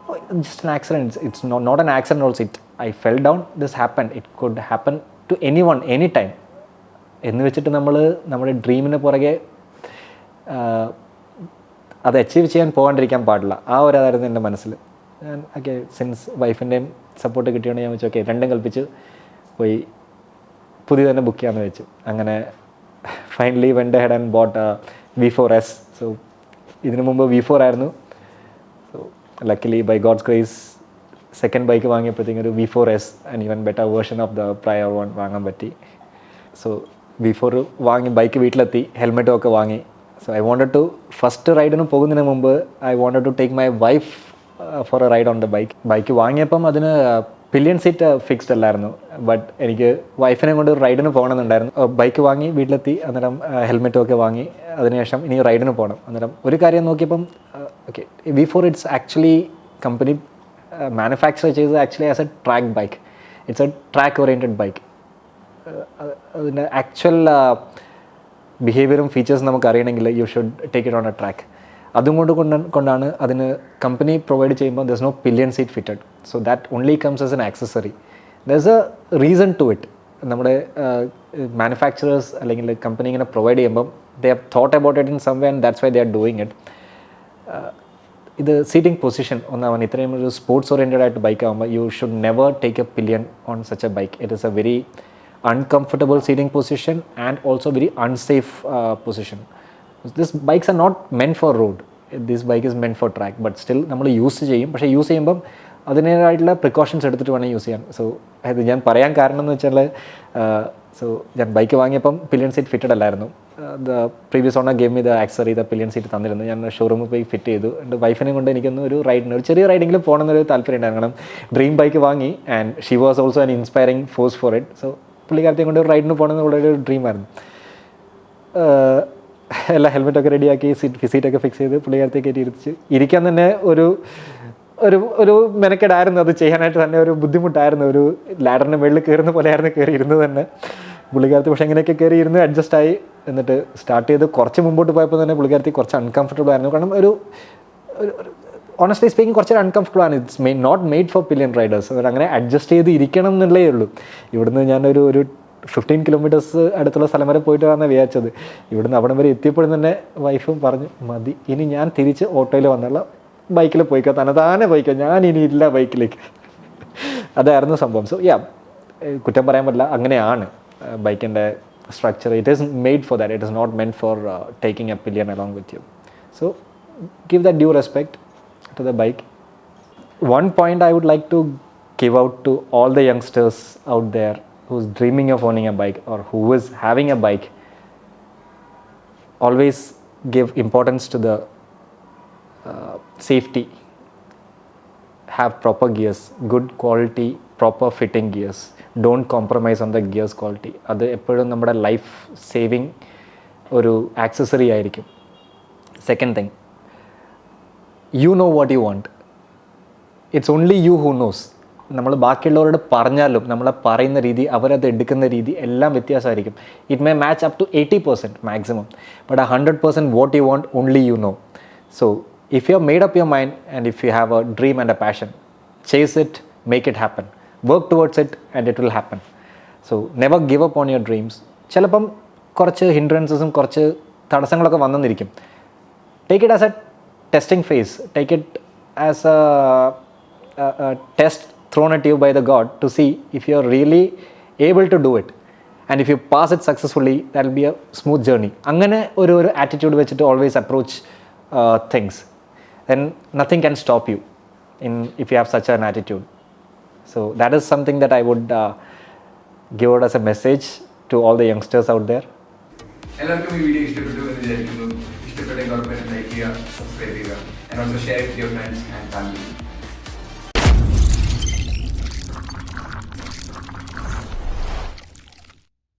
oh, just an accident. It's not an accident also. I fell down, this happened. It could happen to anyone, anytime. എന്ന് വെച്ചിട്ട് നമ്മൾ നമ്മുടെ ഡ്രീമിന് പുറകെ അത് achieve ചെയ്യാൻ പോകാണ്ടിരിക്കാൻ പാടില്ല. ആ ഒരു അതായിരുന്നു എൻ്റെ മനസ്സിൽ. ഞാൻ ഓക്കെ, സിൻസ് വൈഫിൻ്റെയും സപ്പോർട്ട് കിട്ടിയോണ്ട് ഞാൻ വെച്ചു ഓക്കെ രണ്ടും കൽപ്പിച്ച് പോയി പുതിയ തന്നെ ബുക്ക് ചെയ്യാമെന്ന് വെച്ചു. അങ്ങനെ finally went ahead and bought a V4S. So ഇതിനു മുമ്പ് V4 ആയിരുന്നു. So luckily by God's grace second bike വാങ്ങിയപ്പോഴത്തേക്കും ഒരു V4S and even better version of the prior one വാങ്ങാൻ പറ്റി. സോ V4 വാങ്ങി, ബൈക്ക് വീട്ടിലെത്തി, ഹെൽമെറ്റും ഒക്കെ വാങ്ങി. So I wanted to first റൈഡിന് പോകുന്നതിന് മുമ്പ് I wanted to take my wife for a ride on the bike. Bike വാങ്ങിയപ്പം അതിന് പില്ലിയൻ സീറ്റ് ഫിക്സ്ഡ് അല്ലായിരുന്നു. ബട്ട് എനിക്ക് വൈഫിനെ കൊണ്ട് റൈഡിന് പോകണമെന്നുണ്ടായിരുന്നു. ബൈക്ക് വാങ്ങി വീട്ടിലെത്തി, അന്നേരം ഹെൽമെറ്റും ഒക്കെ വാങ്ങി. അതിനുശേഷം ഇനി റൈഡിന് പോകണം. അന്നേരം ഒരു കാര്യം നോക്കിയപ്പം okay, V4 it's actually company manufacture ചെയ്തത് actually as a track bike. It's a track oriented bike. അതിൻ്റെ ആക്ച്വൽ ബിഹേവിയറും ഫീച്ചേഴ്സും നമുക്ക് അറിയണമെങ്കിൽ you should take it on a track. അതും കൊണ്ടാണ് അതിന് കമ്പനി പ്രൊവൈഡ് ചെയ്യുമ്പോൾ there is no pillion seat fitted. So that only comes as an accessory. There is a reason to it. നമ്മുടെ മാനുഫാക്ചറേഴ്സ് അല്ലെങ്കിൽ കമ്പനി ഇങ്ങനെ പ്രൊവൈഡ് ചെയ്യുമ്പം they have thought about it in some way and that's why they are doing it. ഇത് seating position ഒന്നാവൻ ഇത്രയും ഒരു sports oriented ആയിട്ട് bike ആകുമ്പോൾ you should never take a pillion on such a bike. It is a very uncomfortable seating position and also very unsafe position. These bikes are not meant for road. This bike is meant for track, but still നമ്മൾ use ചെയ്യും. പക്ഷേ use ചെയ്യുമ്പം അതിൻ്റേതായിട്ടുള്ള precautions എടുത്തിട്ട് വേണം use ചെയ്യാൻ. So അത് ഞാൻ പറയാൻ കാരണം എന്ന് വെച്ചാൽ സോ ഞാൻ ബൈക്ക് വാങ്ങിയപ്പം പില്ലിയൻ സീറ്റ് ഫിറ്റഡ് അല്ലായിരുന്നു. The previous owner gave me the accessory, the pillion seat തന്നിരുന്നു. ഞാൻ ഷോറൂമിൽ പോയി ഫിറ്റ് ചെയ്തു. എൻ്റെ വൈഫിനെ കൊണ്ട് എനിക്കൊന്ന് ഒരു റൈഡിന്, ഒരു ചെറിയ റൈഡിങ്ങിൽ പോകണമെന്നൊരു താല്പര്യം ഉണ്ടായിരുന്നു. കാരണം ഡ്രീം ബൈക്ക് വാങ്ങി and she was also an inspiring force for it. So പുള്ളിക്കാരത്തെ കൊണ്ട് റൈഡിന് പോകണമെന്ന് വളരെ ഒരു ഡ്രീമായിരുന്നു. എല്ലാ ഹെൽമെറ്റൊക്കെ റെഡിയാക്കി സീറ്റൊക്കെ ഫിക്സ് ചെയ്ത് പുള്ളിക്കാരത്തെ കയറ്റി ഇരിക്കാൻ തന്നെ ഒരു ഒരു ഒരു മെനക്കേടായിരുന്നു. അത് ചെയ്യാനായിട്ട് തന്നെ ഒരു ബുദ്ധിമുട്ടായിരുന്നു. ഒരു ലാഡറിൻ്റെ മുകളിൽ കയറുന്ന പോലെയായിരുന്നു കയറി ഇരുന്നത് തന്നെ പുള്ളിക്കാരത്തി. പക്ഷേ എങ്ങനെയൊക്കെ കയറി ഇരുന്ന് അഡ്ജസ്റ്റ് ആയി. എന്നിട്ട് സ്റ്റാർട്ട് ചെയ്ത് കുറച്ച് മുമ്പോട്ട് പോയപ്പോൾ തന്നെ പുള്ളിക്കാരത്തി കുറച്ച് അൺകംഫർട്ടബിൾ ആയിരുന്നു. കാരണം ഒരു ഓണസ്റ്റ്ലി സ്പീക്കിംഗ് കുറച്ചൊരു അൺകംഫർട്ടബിൾ ആണ്. It's not made for pillion riders. അങ്ങനെ അഡ്ജസ്റ്റ് ചെയ്ത് ഇരിക്കണം എന്നുള്ളേ ഉള്ളൂ. ഇവിടുന്ന് ഞാനൊരു 15 കിലോമീറ്റേഴ്സ് അടുത്തുള്ള സ്ഥലം വരെ പോയിട്ട് വന്നാണ് വിചാരിച്ചത്. ഇവിടുന്ന് അവിടെ വരെ എത്തിയപ്പോഴും തന്നെ വൈഫും പറഞ്ഞു മതി, ഇനി ഞാൻ തിരിച്ച് ഓട്ടോയിൽ വന്നുള്ള ബൈക്കിൽ പോയിക്കോ, തനതാനെ പോയിക്കോ, ഞാൻ ഇനി ഇല്ല ബൈക്കിലേക്ക്. അതായിരുന്നു സംഭവം. സോ കുറ്റം പറയാൻ പറ്റില്ല, അങ്ങനെയാണ് ബൈക്കിൻ്റെ structure. It is made for that. It is not meant for taking a pillion along with you. So give the due respect to the bike. One point I would like to give out to all the youngsters out there who's dreaming of owning a bike or who is having a bike, always give importance to the safety. Have proper gears, good quality, proper fitting gears. Don't compromise on the gears quality. അത് എപ്പോഴും നമ്മുടെ life saving ഒരു accessory ആയിരിക്കും. Second thing, you know what you want. It's only you who knows. നമ്മൾ ബാക്കിയുള്ളവരോട് പറഞ്ഞാലും നമ്മളെ പറയുന്ന രീതി, അവരത് എടുക്കുന്ന രീതി എല്ലാം വ്യത്യാസമായിരിക്കും. It may match up to 80% maximum, but 100% what you want only you know. So if you have made up your mind and if you have a dream and a passion, chase it, make it happen, work towards it and it will happen. So never give up on your dreams. ചിലപ്പം കുറച്ച് ഹിൻഡ്രൻസസും കുറച്ച് തടസ്സങ്ങളൊക്കെ വന്നെന്നിരിക്കും. Take it as a testing phase. Take it as a test thrown at you by the God to see if you are really able to do it, and if you pass it successfully, that will be a smooth journey. അങ്ങനെ ഒരു attitude വെച്ചിട്ട് always approach things, then nothing can stop you if you have such an attitude. So that is something that I would give out as a message to all the youngsters out there. എല്ലാവർക്കും ഈ video ഇഷ്ടപ്പെട്ടു എന്ന് വിചാരിക്കുന്നു. ഇഷ്ടപ്പെട്ടെങ്കിൽ ഉറപ്പായിട്ടും like ചെയ്യുക, subscribe ചെയ്യുക, and also share it with your friends and family.